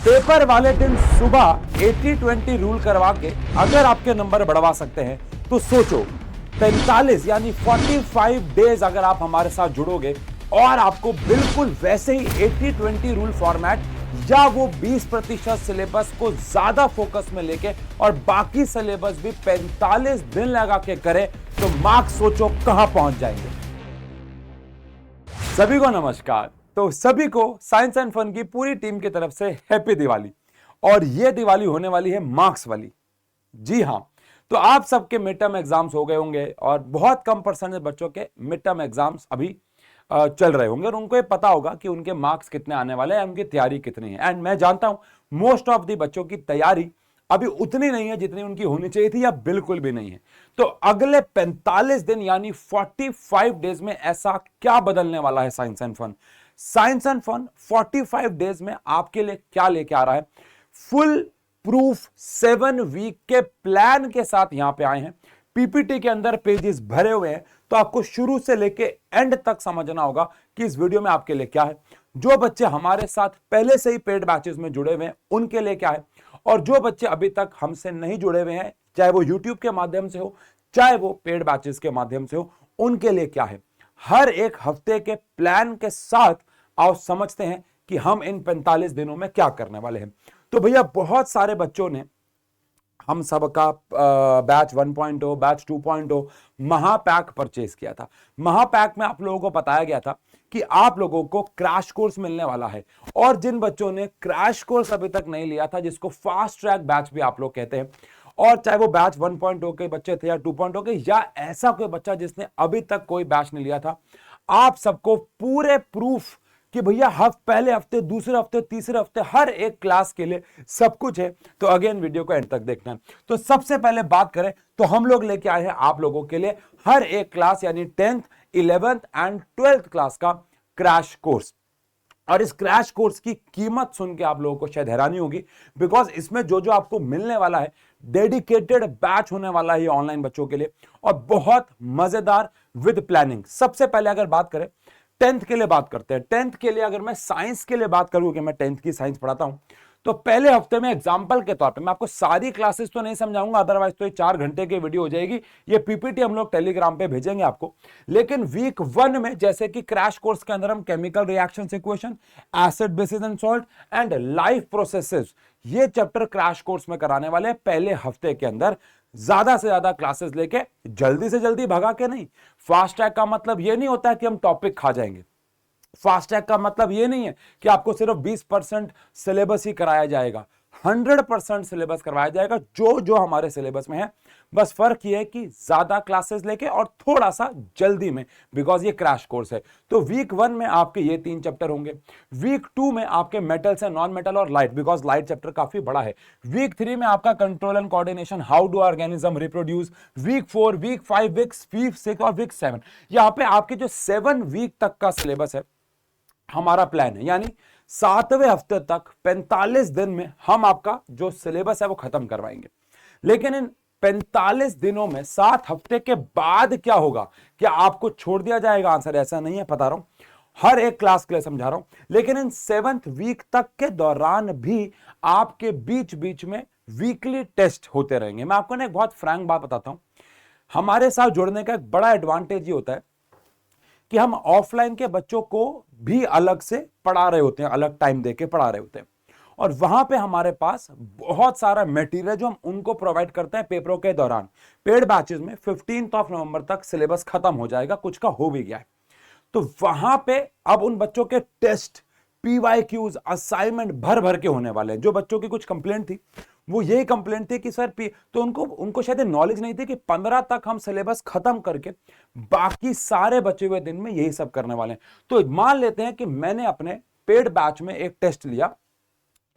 Paper वाले दिन सुबह 80-20 रूल करवा के अगर आपके नंबर बढ़वा सकते हैं तो सोचो 45 यानी 45 डेज अगर आप हमारे साथ जुड़ोगे और आपको बिल्कुल वैसे ही 80-20 रूल फॉर्मेट या वो 20% सिलेबस को ज्यादा फोकस में लेके और बाकी सिलेबस भी 45 दिन लगा के करें तो मार्क्स सोचो कहां पहुंच जाएंगे। सभी को नमस्कार। तो सभी को साइंस एंड फन की पूरी टीम की तरफ से हैप्पी दिवाली। और ये दिवाली होने वाली है मार्क्स वाली। जी हां, तो आप सबके मिड टर्म एग्जाम्स हो गए होंगे और बहुत कम परसेंटेज बच्चों के मिड टर्म एग्जाम्स अभी चल रहे होंगे और उनको ये पता होगा कि उनके मार्क्स कितने आने वाले हैं, उनकी तैयारी कितनी है। एंड मैं जानता हूं मोस्ट ऑफ दी बच्चों की तैयारी अभी उतनी नहीं है जितनी उनकी होनी चाहिए थी या बिल्कुल भी नहीं है। तो अगले 45 दिन यानी 45 डेज में ऐसा क्या बदलने वाला है science and fun. Science and fun 45 days में आपके लिए क्या लेके आ रहा है, फुल प्रूफ 7 वीक के प्लान के साथ यहां पे आए हैं। पीपीटी के अंदर पेजेस भरे हुए हैं, तो आपको शुरू से लेके एंड तक समझना होगा कि इस वीडियो में आपके लिए क्या है। जो बच्चे हमारे साथ पहले से ही पेड बैचेस में जुड़े हुए हैं उनके लिए क्या है, और जो बच्चे अभी तक हमसे नहीं जुड़े हुए हैं, चाहे वो यूट्यूब के माध्यम से हो चाहे वो पेड बैचेस के माध्यम से हो, उनके लिए क्या है। हर एक हफ्ते के प्लान के साथ आओ समझते हैं कि हम इन 45 दिनों में क्या करने वाले हैं। तो भैया बहुत सारे बच्चों ने हम सबका बैच 1.0 बैच 2.0 महापैक परचेज किया था। महापैक में आप लोगों को बताया गया था कि आप लोगों को क्रैश कोर्स मिलने वाला है, और जिन बच्चों ने क्रैश कोर्स अभी तक नहीं लिया था, जिसको फास्ट ट्रैक बैच भी आप लोग कहते हैं, और चाहे वो बैच 1.0 के बच्चे थे या 2.0 के, या ऐसा कोई बच्चा जिसने अभी तक कोई बैच नहीं लिया था, आप सबको पूरे प्रूफ कि भैया पहले हफ्ते, दूसरे हफ्ते, तीसरे हफ्ते, हर एक क्लास के लिए सब कुछ है। तो अगेन वीडियो को एंड तक देखना है। तो सबसे पहले बात करें तो हम लोग लेके आए हैं आप लोगों के लिए हर एक क्लास यानी 10th 11th and 12th class का क्रैश कोर्स। और इस क्रैश कोर्स की कीमत सुन के आप लोगों को शायद हैरानी होगी, बिकॉज इसमें जो जो आपको मिलने वाला है, डेडिकेटेड बैच होने वाला है ऑनलाइन बच्चों के लिए, और बहुत मजेदार विद प्लानिंग। सबसे पहले अगर बात करें 10th के लिए बात करते हैं। 10th के लिए अगर मैं साइंस के लिए बात करूं कि मैं 10th की साइंस पढ़ाता हूं, तो पहले हफ्ते में एग्जांपल के तौर पे मैं आपको सारी क्लासेस तो नहीं समझाऊंगा, अदरवाइज तो ये 4 घंटे की वीडियो हो जाएगी। ये पीपीटी हम लोग टेलीग्राम पे भेजेंगे आपको। लेकिन वीक 1 में जैसे कि क्रैश कोर्स के अंदर हम chemical reaction equation, acid basis and salt and life processes, ये चैप्टर क्रैश कोर्स में कराने वाले पहले हफ्ते के अंदर। ज्यादा से ज्यादा क्लासेस लेके जल्दी से जल्दी भगा के नहीं। फास्ट ट्रैक का मतलब ये नहीं होता है कि हम टॉपिक खा जाएंगे। फास्ट ट्रैक का मतलब ये नहीं है कि आपको सिर्फ 20% सिलेबस ही कराया जाएगा। 100% सिलेबस करवाया जाएगा जो जो हमारे सिलेबस में है। बस फर्क ये है कि ज्यादा क्लासेस लेके और थोड़ा सा जल्दी में, बिकॉज ये क्रैश कोर्स है। तो वीक 1 में आपके ये 3 चैप्टर होंगे। वीक 2 में आपके मेटल्स एंड नॉन मेटल और लाइट, बिकॉज लाइट चैप्टर काफी बड़ा है। वीक 3 में आपका control and coordination, how do organism reproduce. Week 4, week 5, week 6 और वीक 7, यहाँ पे आपके जो 7 वीक तक का सिलेबस है हमारा प्लान है, यानी 7वें हफ्ते तक 45 दिन में हम आपका जो सिलेबस है वो खत्म करवाएंगे। लेकिन इन 45 दिनों में 7 हफ्ते के बाद क्या होगा, क्या आपको छोड़ दिया जाएगा? आंसर ऐसा नहीं है, बता रहा हूं, हर एक क्लास के लिए समझा रहा हूं। लेकिन इन 7th वीक तक के दौरान भी आपके बीच बीच में वीकली टेस्ट होते रहेंगे। मैं आपको ना एक बहुत फ्रैंक बात बताता हूं, हमारे साथ जुड़ने का एक बड़ा एडवांटेज ये होता है कि हम ऑफलाइन के बच्चों को भी अलग से पढ़ा रहे होते हैं, अलग टाइम देके पढ़ा रहे होते हैं, और वहां पे हमारे पास बहुत सारा मटेरियल जो हम उनको प्रोवाइड करते हैं पेपरों के दौरान। पेड बैचेस में 15 नवंबर तक सिलेबस खत्म हो जाएगा, कुछ का हो भी गया है। तो वहां पे अब उन बच्चों के टेस्ट, पीवाईक्यूज, असाइनमेंट भर भर के होने वाले हैं। जो बच्चों की कुछ कंप्लेंट थी वो यही कंप्लेंट थी कि सर तो उनको शायद नॉलेज नहीं थी कि 15 तक हम सिलेबस खत्म करके बाकी सारे बचे हुए दिन में यही सब करने वाले हैं। तो मान लेते हैं कि मैंने अपने पेड बैच में एक टेस्ट लिया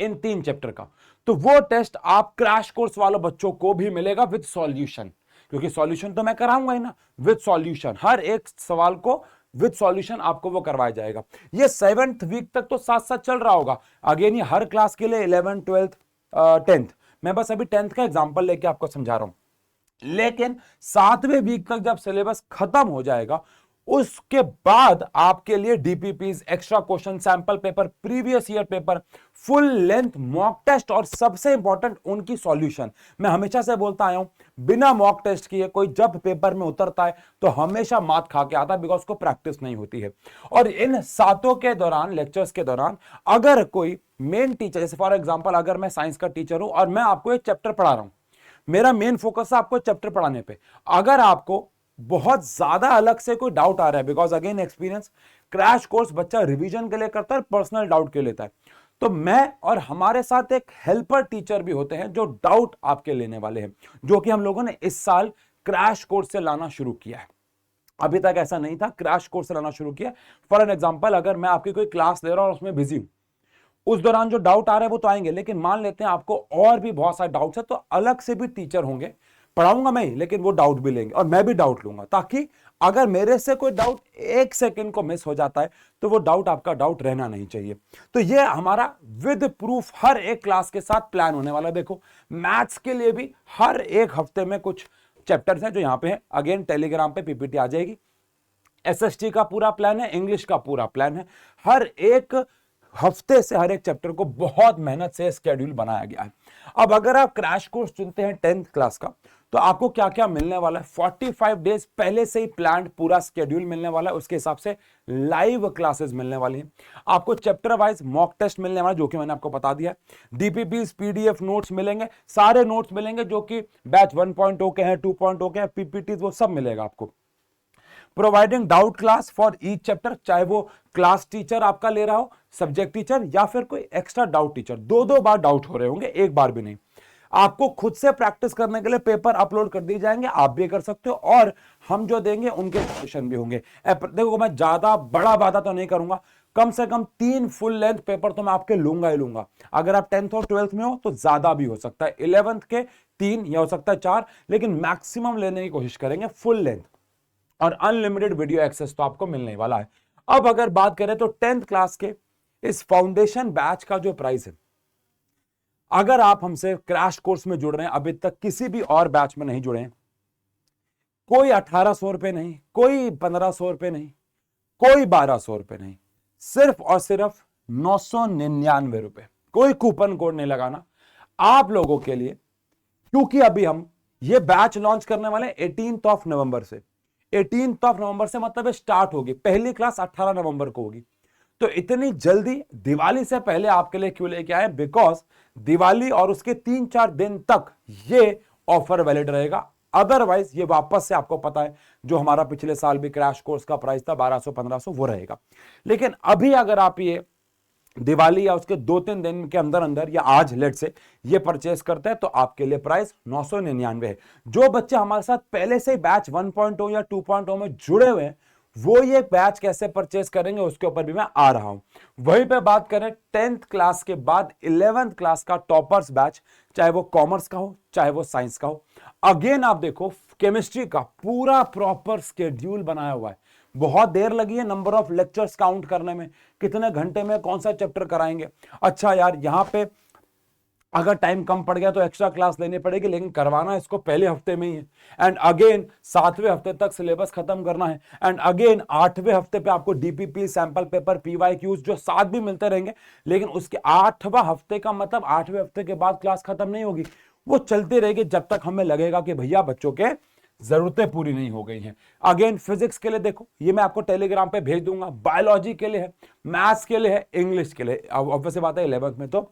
इन 3 चैप्टर का, तो वो टेस्ट आप क्रैश कोर्स वालों बच्चों को भी मिलेगा विद सॉल्यूशन, क्योंकि सॉल्यूशन तो मैं कराऊंगा ही ना। विद सॉल्यूशन, हर एक सवाल को विद सॉल्यूशन आपको वो करवाया जाएगा। ये 7th वीक तक तो साथ साथ चल रहा होगा। अगेन ये हर क्लास के लिए 11th 12th 10th, मैं बस अभी 10th का एग्जांपल लेके आपको समझा रहा हूं। लेकिन 7वें वीक तक जब सिलेबस खत्म हो जाएगा, उसके बाद आपके लिए DPPs, extra question, sample paper, previous year paper, full length mock test और सबसे इंपॉर्टेंट उनकी सॉल्यूशन। मैं हमेशा से बोलता आया हूं, बिना मॉक टेस्ट किए कोई जब पेपर में उतरता है तो हमेशा मात खा के आता है, बिकॉज को प्रैक्टिस नहीं होती है। और इन सातों के दौरान, लेक्चर्स के दौरान, अगर कोई मेन टीचर, जैसे फॉर एग्जांपल अगर मैं साइंस का टीचर हूं और मैं आपको एक चैप्टर पढ़ा रहा हूं, मेरा मेन फोकस है आपको चैप्टर पढ़ाने पे, अगर आपको बहुत ज्यादा अलग से कोई डाउट आ रहा है, because again experience, crash course बच्चा रिवीजन के लिए करता है, पर्सनल डाउट के लिए लेता है, तो मैं और हमारे साथ एक हेल्पर टीचर भी होते हैं जो डाउट आपके लेने वाले हैं, जो कि हम लोगों ने इस साल क्रैश कोर्स से लाना शुरू किया है। अभी तक ऐसा नहीं था, क्रैश कोर्स से लाना शुरू किया। फॉर एन एग्जांपल, अगर मैं आपकी कोई क्लास ले रहा हूं और उसमें बिजी हूं, उस दौरान जो डाउट आ रहे हैं वो तो आएंगे, लेकिन मान लेते हैं आपको और भी बहुत सारे डाउट्स है, तो अलग से भी टीचर होंगे, पढ़ाऊंगा मैं ही, लेकिन वो डाउट भी लेंगे और मैं भी डाउट लूंगा, ताकि अगर मेरे से कोई डाउट एक सेकंड को मिस हो जाता है तो वो डाउट आपका डाउट रहना नहीं चाहिए। तो ये हमारा विद प्रूफ हर एक क्लास के साथ प्लान होने वाला है। देखो, मैथ्स के लिए भी हर एक हफ्ते में कुछ चैप्टर्स हैं जो यहां पे है, अगेन टेलीग्राम पे पीपीटी आ जाएगी। एसएसटी का पूरा प्लान है, इंग्लिश का पूरा प्लान है, हर एक हफ्ते से हर एक चैप्टर को बहुत मेहनत से स्केड्यूल बनाया गया है। अब अगर आप क्रैश कोर्स चुनते हैं 10th क्लास का, तो आपको क्या क्या मिलने वाला है, 45 डेज पहले से ही प्लान पूरा स्केड्यूल मिलने वाला है, उसके हिसाब से लाइव क्लासेस मिलने वाली हैं, आपको चैप्टर वाइज मॉक टेस्ट मिलने वाला, जो कि मैंने आपको बता दिया है, डीपीपीज, पीडीएफ नोट्स मिलेंगे, सारे नोट्स मिलेंगे जो कि बैच 1.0 के हैं, 2.0 के हैं, पीपीटीज, वो सब मिलेगा आपको। Providing doubt class for each chapter, चाहे वो क्लास टीचर आपका ले रहा हो, सब्जेक्ट टीचर, या फिर कोई एक्स्ट्रा डाउट टीचर, दो बार डाउट हो रहे होंगे, एक बार भी नहीं। आपको खुद से प्रैक्टिस करने के लिए पेपर अपलोड कर दिए जाएंगे, आप भी कर सकते हो, और हम जो देंगे उनके क्वेश्चन भी होंगे। देखो, मैं ज्यादा बड़ा वादा तो नहीं करूंगा, कम से कम 3 फुल लेंथ पेपर तो मैं आपके लूंगा ही लूंगा। अगर आप 10th और 12th में हो तो ज्यादा भी हो सकता है, 11th के 3 या हो सकता है 4, लेकिन मैक्सिमम लेने की कोशिश करेंगे फुल लेंथ, और अनलिमिटेड वीडियो एक्सेस तो आपको मिलने वाला है। अब अगर बात करें तो 10th क्लास के इस फाउंडेशन बैच का जो प्राइस है, अगर आप हमसे क्रैश कोर्स में जुड़ रहे हैं, अभी तक किसी भी और बैच में नहीं जुड़े हैं, कोई 1800 रुपए नहीं, कोई 1500 रुपए नहीं, कोई 1200 रुपए नहीं, सिर्फ और सिर्फ 999 रुपए, कोई कूपन कोड नहीं लगाना आप लोगों के लिए, क्योंकि अभी हम ये बैच लॉन्च करने वाले 18th ऑफ नवंबर से। 18th ऑफ नवंबर से मतलब स्टार्ट होगी, पहली क्लास 18 नवंबर को होगी। तो इतनी जल्दी दिवाली से पहले आपके लिए क्यों लेके आए, बिकॉज दिवाली और उसके 3-4 दिन तक ये ऑफर वैलिड रहेगा, अदरवाइज ये वापस से, आपको पता है जो हमारा पिछले साल भी क्रैश कोर्स का प्राइस था 1200-1500, वो रहेगा। लेकिन अभी अगर आप ये दिवाली या उसके 2-3 दिन के अंदर अंदर, या आज लेट से ये परचेस करते हैं, तो आपके लिए प्राइस 999 है। जो बच्चे हमारे साथ पहले से बैच 1.0 या 2.0 में जुड़े हुए हैं, वो ये बैच कैसे परचेस करेंगे उसके ऊपर भी मैं आ रहा हूं। वहीं पे बात करें 10th क्लास के बाद 11th क्लास का टॉपर्स बैच, चाहे वो कॉमर्स का हो चाहे वो साइंस का हो, अगेन आप देखो केमिस्ट्री का पूरा प्रॉपर स्केड्यूल बनाया हुआ है। बहुत देर लगी है नंबर ऑफ लेक्चर्स काउंट करने में, कितने घंटे में कौन सा चैप्टर कराएंगे। अच्छा यार, यहां पे अगर टाइम कम पड़ गया तो एक्स्ट्रा क्लास लेनी पड़ेगी, लेकिन करवाना इसको पहले हफ्ते में ही है। एंड अगेन 7वें हफ्ते तक सिलेबस खत्म करना है, एंड अगेन 8वें हफ्ते पे आपको डीपीपी, सैंपल पेपर, पीवाईक्यूज जो 7 भी मिलते रहेंगे, लेकिन उसके 8वां हफ्ते का मतलब 8वें हफ्ते के बाद क्लास खत्म नहीं होगी, वो चलती रहेगी जब तक हमें लगेगा कि भैया बच्चों के जरूरतें पूरी नहीं हो गई हैं। अगेन फिजिक्स के लिए देखो, ये मैं आपको टेलीग्राम पे भेज दूंगा, बायोलॉजी के लिए है, मैथ्स के लिए है, इंग्लिश के लिए। अब ऑब्वियस बात है 11th में तो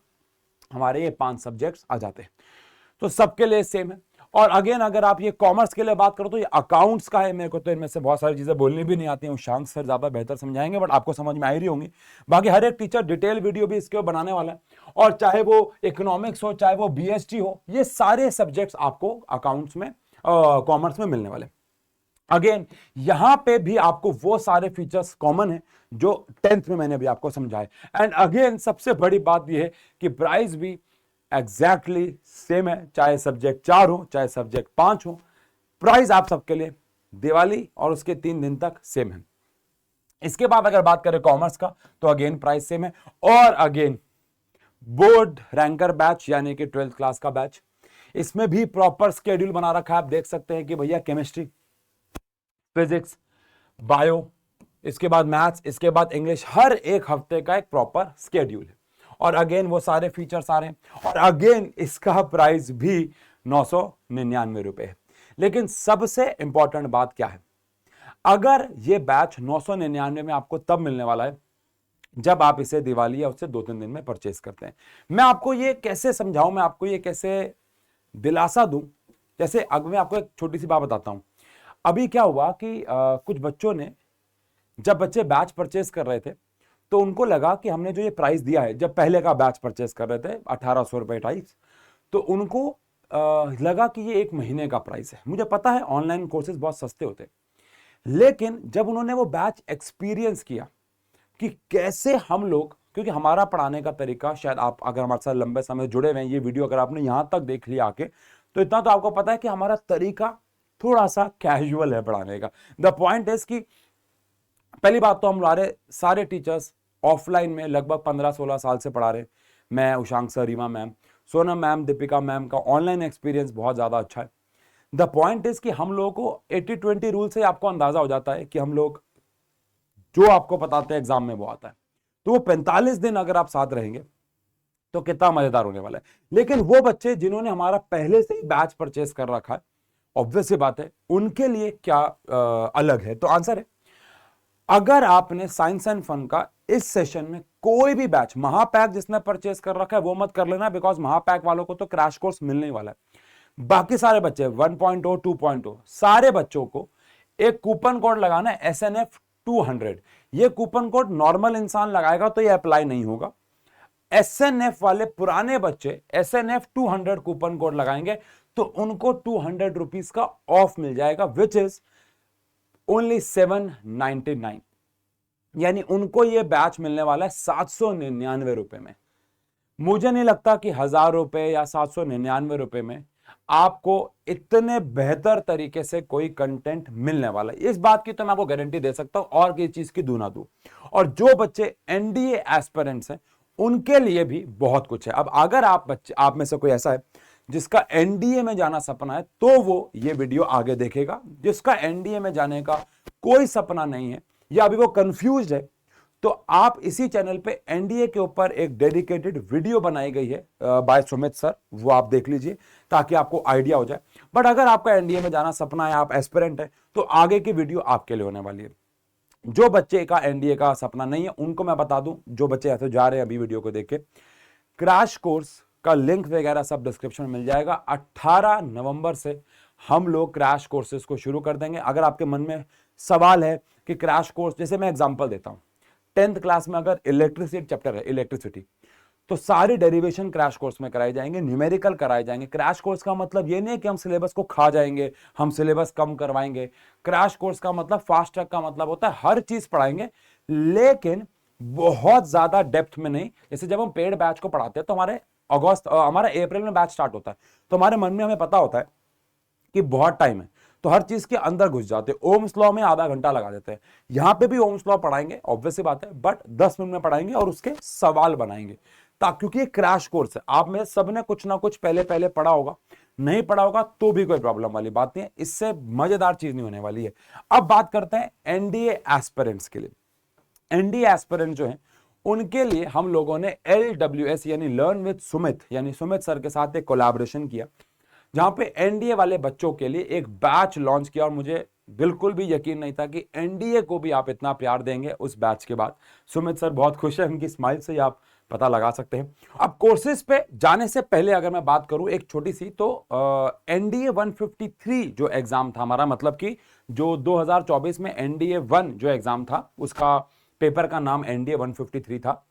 हमारे ये 5 सब्जेक्ट्स आ जाते हैं, तो सबके लिए सेम है। और अगेन अगर आप ये कॉमर्स के लिए बात करो तो ये अकाउंट्स का है, मेरे को तो इनमें से बहुत सारी चीजें बोलनी भी नहीं आती हैं, शांत सर ज्यादा बेहतर समझाएंगे, बट आपको समझ में आ रही होंगी। बाकी हर एक टीचर डिटेल वीडियो भी इसके बनाने वाला है, और चाहे वो इकोनॉमिक्स हो चाहे वो बीएसटी हो, ये सारे सब्जेक्ट्स आपको अकाउंट्स में, कॉमर्स में मिलने वाले। अगेन यहां पे भी आपको वो सारे फीचर्स कॉमन है जो 10th में मैंने भी आपको समझाए। एंड अगेन सबसे बड़ी बात यह है कि प्राइस भी एग्जैक्टली सेम है, चाहे सब्जेक्ट 4 हो चाहे सब्जेक्ट 5 हो, प्राइस आप सबके लिए दिवाली और उसके 3 दिन तक सेम है। इसके बाद अगर बात करें कॉमर्स का तो अगेन प्राइस सेम है। और अगेन बोर्ड रैंकर बैच यानी कि 12th क्लास का बैच, इसमें भी प्रॉपर स्केड्यूल बना रखा है। आप देख सकते हैं कि भैया केमिस्ट्री, फिजिक्स, बायो, इसके बाद मैथ्स, इसके बाद इंग्लिश, हर एक हफ्ते का एक प्रॉपर स्केड्यूल है। और अगेन वो सारे फीचर्स आ रहे हैं, और अगेन इसका प्राइस भी 999 रुपए है। लेकिन सबसे इंपॉर्टेंट बात क्या है, अगर ये बैच 999 में आपको तब मिलने वाला है जब आप इसे दिवाली या उससे 2-3 दिन में परचेस करते हैं। मैं आपको ये कैसे समझाऊं, मैं आपको ये कैसे दिलासा दूं, जैसे अब मैं आपको एक छोटी सी बात बताता हूं। अभी क्या हुआ कि कुछ बच्चों ने, जब बच्चे बैच परचेस कर रहे थे तो उनको लगा कि हमने जो ये प्राइस दिया है, जब पहले का बैच परचेस कर रहे थे 1800 रुपए टाइप्स, तो उनको लगा कि ये 1 महीने का प्राइस है। मुझे पता है ऑनलाइन कोर्सेज बहुत सस्ते होते हैं, लेकिन जब उन्होंने वो बैच एक्सपीरियंस किया कि कैसे हम लोग, क्योंकि हमारा पढ़ाने का तरीका, शायद आप अगर हमारे साथ लंबे समय जुड़े हुए हैं, ये वीडियो अगर आपने यहां तक देख लिया आके, तो इतना तो आपको पता है कि हमारा तरीका थोड़ा सा कैजुअल है पढ़ाने का। द पॉइंट इज कि पहली बात तो हमारे सारे टीचर्स ऑफलाइन में लगभग 15-16 साल से पढ़ा रहे। मैं, Ushank sir, Reema ma'am, Sonam ma'am, Deepika ma'am का ऑनलाइन एक्सपीरियंस बहुत ज्यादा अच्छा है। द पॉइंट इज कि हम लोगों को 80-20 रूल से आपको अंदाजा हो जाता है कि हम लोग जो आपको बताते हैं एग्जाम में वो आता है। तो वो 45 दिन अगर आप साथ रहेंगे तो कितना मजेदार होने वाला है। लेकिन वो बच्चे जिन्होंने हमारा पहले से ही बैच परचेस कर रखा है, ऑब्वियस सी बात है उनके लिए क्या अलग है। तो आंसर है, अगर आपने साइंस एंड फन का इस सेशन में कोई भी बैच, महापैक जिसने परचेस कर रखा है वो मत कर लेना, बिकॉज महापैक वालों को तो क्रैश कोर्स मिलने वाला है। बाकी सारे बच्चे 1.0, 2.0, सारे बच्चों को एक कूपन कोड लगाना है SNF 200। ये कूपन कोड नॉर्मल इंसान लगाएगा तो ये अप्लाई नहीं होगा। SNF वाले पुराने बच्चे SNF 200 कूपन कोड लगाएंगे तो उनको 200 रुपीज का ऑफ मिल जाएगा, विच इज ओनली 799। यानी उनको ये बैच मिलने वाला है 799 रुपए में। मुझे नहीं लगता कि 1000 रुपए या 799 रुपए में आपको इतने बेहतर तरीके से कोई कंटेंट मिलने वाला है। इस बात की तो मैं आपको गारंटी दे सकता हूं, और किसी चीज की दूना दूं। और जो बच्चे NDA एस्पिरेंट्स हैं उनके लिए भी बहुत कुछ है। अब अगर आप में से कोई ऐसा है जिसका NDA में जाना सपना है तो वो ये वीडियो आगे देखेगा। जिसका NDA में जाने का कोई सपना नहीं है या अभी वो कंफ्यूज्ड है, तो आप इसी चैनल पे NDA के ऊपर एक डेडिकेटेड वीडियो बनाई गई है बाय सुमित सर, वो आप देख लीजिए ताकि आपको आइडिया हो जाए। बट अगर आपका NDA में जाना सपना है, आप एस्पिरेंट है, तो आगे की वीडियो आपके लिए होने वाली है। जो बच्चे का NDA का सपना नहीं है उनको मैं बता दूं, जो बच्चे ऐसे जा रहे हैं अभी वीडियो को देख के, क्रैश कोर्स का लिंक वगैरह सब डिस्क्रिप्शन में मिल जाएगा। 18 नवंबर से हम लोग क्रैश कोर्सेज को शुरू कर देंगे। अगर आपके मन में सवाल है कि क्रैश कोर्स, जैसे मैं एग्जांपल देता हूं, 10th क्लास में अगर इलेक्ट्रिसिटी चैप्टर है, इलेक्ट्रिसिटी, तो सारी डेरिवेशन क्रैश कोर्स में कराए जाएंगे, न्यूमेरिकल कराए जाएंगे। क्रैश कोर्स का मतलब ये नहीं है कि हम सिलेबस को खा जाएंगे, हम सिलेबस कम करवाएंगे। क्रैश कोर्स का मतलब, फास्ट ट्रैक का मतलब होता है हर चीज पढ़ाएंगे, लेकिन बहुत ज्यादा डेप्थ में नहीं। जैसे जब हम पेड बैच को पढ़ाते हैं तो हमारा अप्रैल में बैच स्टार्ट होता है, तो हमारे मन में हमें पता होता है कि बहुत टाइम है, तो हर चीज के अंदर घुस जाते हैं। ओम्स लॉ में आधा घंटा लगा देते हैं। यहां पे भी ओम्स लॉ पढ़ाएंगे, ऑब्वियस सी बात है, बट 10 मिनट में पढ़ाएंगे और उसके सवाल बनाएंगे, क्योंकि ये क्रैश कोर्स है। आप में सबने कुछ ना कुछ पहले पहले पढ़ा होगा, नहीं पढ़ा होगा तो भी कोई प्रॉब्लम वाली बात नहीं है, इससे मजेदार चीज नहीं होने वाली है। अब बात करते हैं NDA एस्पिरेंट्स के लिए। NDA एस्पिरेंट जो है उनके लिए हम लोगों ने LWS यानी लर्न विद सुमित, यानी सुमित सर के साथ एक कोलैबोरेशन किया, जहां पे NDA वाले बच्चों के लिए एक बैच लॉन्च किया। और मुझे बिल्कुल भी यकीन नहीं था कि NDA को भी आप इतना प्यार देंगे उस बैच के बाद। सुमित सर बहुत खुश है, उनकी स्माइल से ही आप पता लगा सकते हैं। अब कोर्सेज पे जाने से पहले अगर मैं बात करूं एक छोटी सी, तो NDA 153 जो एग्जाम था हमारा, मतलब कि जो 2024 में NDA 1 जो एग्जाम था, उसका पेपर का नाम NDA 153 था।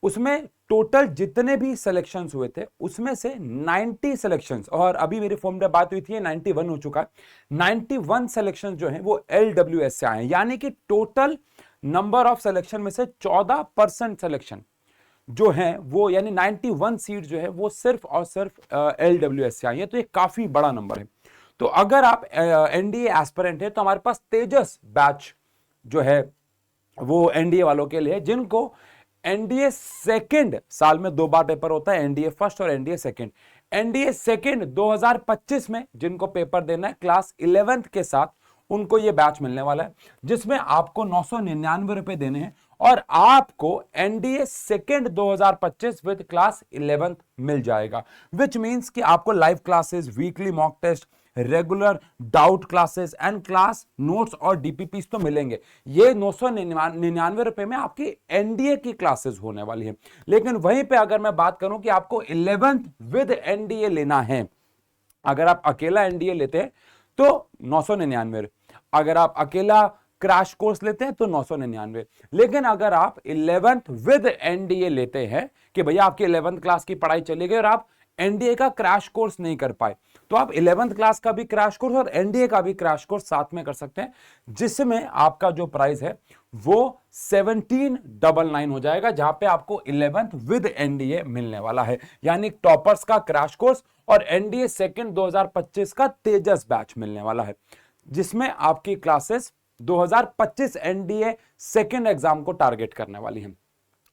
उसमें टोटल जितने भी सिलेक्शंस हुए थे उसमें से 90 सिलेक्शंस, और अभी मेरी फोन पे बात हुई थी 91 हो चुका है, 91 सिलेक्शंस जो हैं वो LWS से आए हैं। यानी कि टोटल नंबर ऑफ सिलेक्शन में से 14% सिलेक्शन जो है वो, यानी 91 सीट जो है वो सिर्फ और सिर्फ LWS से आई है। तो ये काफी बड़ा नंबर है। तो अगर आप NDA एस्पिरेंट है तो हमारे पास तेजस बैच जो है वो NDA वालों के लिए, जिनको NDA सेकेंड साल में 2 बार पेपर होता है, NDA फर्स्ट और NDA सेकेंड। NDA सेकेंड 2025 में जिनको पेपर देना है क्लास 11th के साथ, उनको ये बैच मिलने वाला है, जिसमें आपको 999 रुपए देने हैं और आपको NDA second 2025 with class 11th मिल जाएगा। विच मींस कि आपको live classes, weekly mock test, regular doubt classes and class notes और डीपीपीस तो मिलेंगे। ये 999 रुपए में आपकी एनडीए की क्लासेस होने वाली है। लेकिन वहीं पे अगर मैं बात करूं कि आपको 11th विद एनडीए लेना है, अगर आप अकेला एनडीए लेते हैं तो 999, अगर आप अकेला क्रैश कोर्स लेते हैं तो 999। लेकिन अगर आप 11th विद एनडीए लेते हैं कि भैया आपकी 11th क्लास की पढ़ाई चली गई और आप एनडीए का क्रैश कोर्स नहीं कर पाए, तो आप 11th क्लास का भी क्रैश कोर्स और एनडीए का भी क्रैश कोर्स साथ में कर सकते हैं, जिसमें आपका जो प्राइस है वो 1799 हो जाएगा, जहां पे आपको 11th विद एनडीए मिलने वाला है। यानी टॉपर्स का क्रैश कोर्स और एनडीए सेकंड 2025 का तेजस बैच मिलने वाला है, जिसमें आपकी क्लासेस 2025 एनडीए सेकंड एग्जाम को टारगेट करने वाली हैं।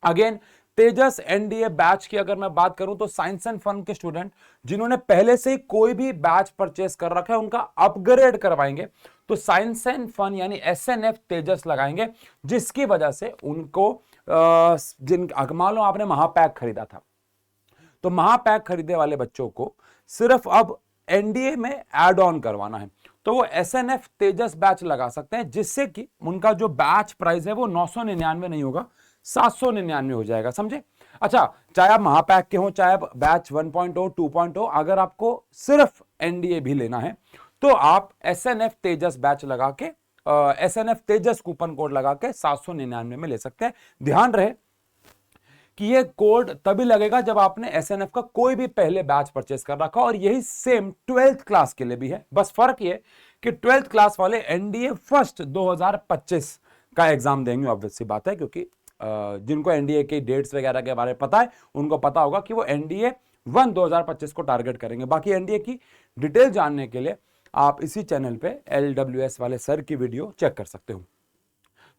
अगेन तेजस एनडीए बैच की अगर मैं बात करूं तो साइंस एंड फन के स्टूडेंट जिन्होंने पहले से कोई भी बैच परचेस कर रखा है उनका अपग्रेड करवाएंगे, तो साइंस एंड फन यानी एसएनएफ तेजस लगाएंगे, जिसकी वजह से उनको मान लो आपने महापैक खरीदा था, तो महापैक खरीदने वाले बच्चों को सिर्फ अब एनडीए में एड ऑन करवाना है, तो वो एसएनएफ तेजस बैच लगा सकते हैं, जिससे कि उनका जो बैच प्राइस है वो 999 नहीं होगा, 799 हो जाएगा। समझे? अच्छा, चाहे आप महापैक के हो, चाहे आप बैच 1.0 2.0, अगर आपको सिर्फ एनडीए भी लेना है तो आप एसएनएफ तेजस बैच लगा के एसएनएफ तेजस कूपन कोड लगा के 799 में ले सकते हैं। ध्यान रहे कि ये कोड तभी लगेगा जब आपने एसएनएफ का कोई भी पहले बैच परचेस कर रखा, और यही सेम 12th क्लास के लिए भी है। बस फर्क ये कि 12th क्लास वाले एनडीए फर्स्ट 2025 का एग्जाम देंगे, ऑब्वियस सी बात है, क्योंकि जिनको एनडीए के डेट्स वगैरह के बारे में पता है उनको पता होगा कि वो एनडीए 1 2025 को टारगेट करेंगे। बाकी एनडीए की डिटेल जानने के लिए आप इसी चैनल पे LWS वाले सर की वीडियो चेक कर सकते हो।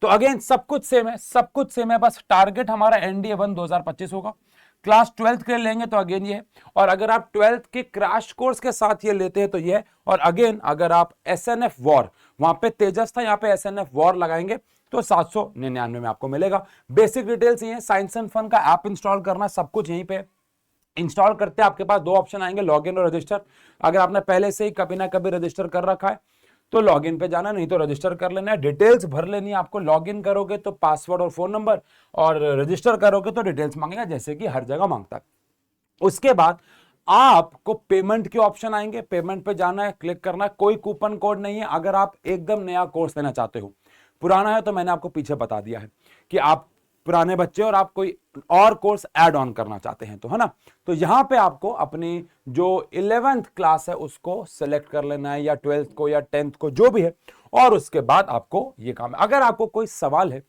तो अगेन सब कुछ सेम है, सब कुछ सेम है, बस टारगेट हमारा एनडीए 1 2025 होगा। क्लास 12th के लिए लेंगे तो अगेन ये, और अगर आप 12th के क्रैश कोर्स के साथ ये लेते हैं तो ये, और अगेन अगर आप एसएनएफ वॉर, वहां पे तेजस था, यहाँ पे एसएनएफ वॉर लगाएंगे तो 799 में आपको मिलेगा। बेसिक डिटेल्स ये है, साइंस एंड फन का ऐप इंस्टॉल करना, सब कुछ यहीं पे इंस्टॉल करते हैं आपके पास दो ऑप्शन आएंगे, लॉगिन और रजिस्टर। अगर आपने पहले से ही कभी ना कभी रजिस्टर कर रखा है तो लॉगिन पे जाना, नहीं तो रजिस्टर कर लेना है। डिटेल्स भर लेनी है आपको, लॉगिन करोगे तो पासवर्ड और फोन नंबर, और रजिस्टर करोगे तो डिटेल्स मांगेगा, जैसे कि हर जगह मांगता है। उसके बाद आपको पेमेंट के ऑप्शन आएंगे, पेमेंट पे जाना है, क्लिक करना है। कोई कूपन कोड नहीं है। अगर आप एकदम नया कोर्स लेना चाहते हो, पुराना है तो मैंने आपको पीछे बता दिया है कि आप पुराने बच्चे और आप कोई और कोर्स ऐड ऑन करना चाहते हैं, तो है ना, तो यहां पे आपको अपनी जो 11th क्लास है उसको सेलेक्ट कर लेना है, या 12th को या 10th को, जो भी है, और उसके बाद आपको ये काम है। अगर आपको कोई सवाल है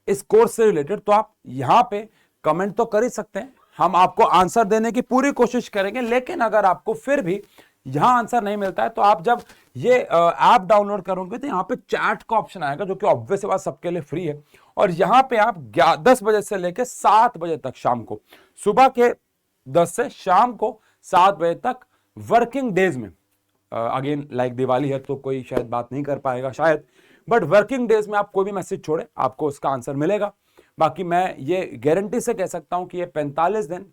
इस कोर्स से रिलेटेड तो आप यहां पे कमेंट तो कर ही सकते हैं, हम आपको आंसर देने की पूरी कोशिश करेंगे। लेकिन अगर आपको फिर भी यहां आंसर नहीं मिलता है तो आप जब ये ऐप डाउनलोड करोगे तो यहाँ पे चैट का ऑप्शन आएगा, जो कि ऑब्वियस बात सबके लिए फ्री है, और यहां पे आप 10 बजे से लेकर 7 बजे तक शाम को, सुबह के 10 से शाम को 7 बजे तक वर्किंग डेज में, अगेन लाइक दिवाली है तो कोई शायद बात नहीं कर पाएगा शायद, बट वर्किंग डेज में आप कोई भी मैसेज छोड़े आपको उसका आंसर मिलेगा। बाकी मैं ये गारंटी से कह सकता हूं कि ये 45 दिन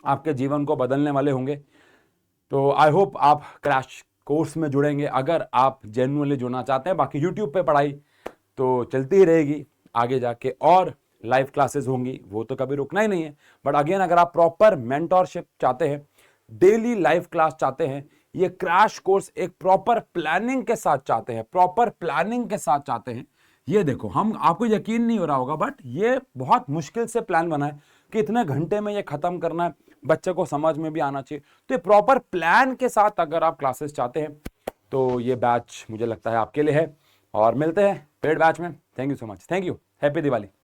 आपके जीवन को बदलने वाले होंगे। तो आई होप आप क्रैश कोर्स में जुड़ेंगे, अगर आप जेन्युइनली जुड़ना चाहते हैं। बाकी यूट्यूब पे पढ़ाई तो चलती ही रहेगी आगे जाके, और लाइव क्लासेस होंगी, वो तो कभी रुकना ही नहीं है। बट अगेन अगर आप प्रॉपर मेंटोरशिप चाहते हैं, डेली लाइव क्लास चाहते हैं, ये क्रैश कोर्स एक प्रॉपर प्लानिंग के साथ चाहते हैं, प्रॉपर प्लानिंग के साथ चाहते हैं, ये देखो, हम आपको यकीन नहीं हो रहा होगा बट ये बहुत मुश्किल से प्लान बना है कि इतने घंटे में ये खत्म करना है, बच्चे को समझ में भी आना चाहिए। तो ये प्रॉपर प्लान के साथ अगर आप क्लासेस चाहते हैं तो ये बैच मुझे लगता है आपके लिए है, और मिलते हैं पेड बैच में। Thank you so much, thank you, happy Diwali.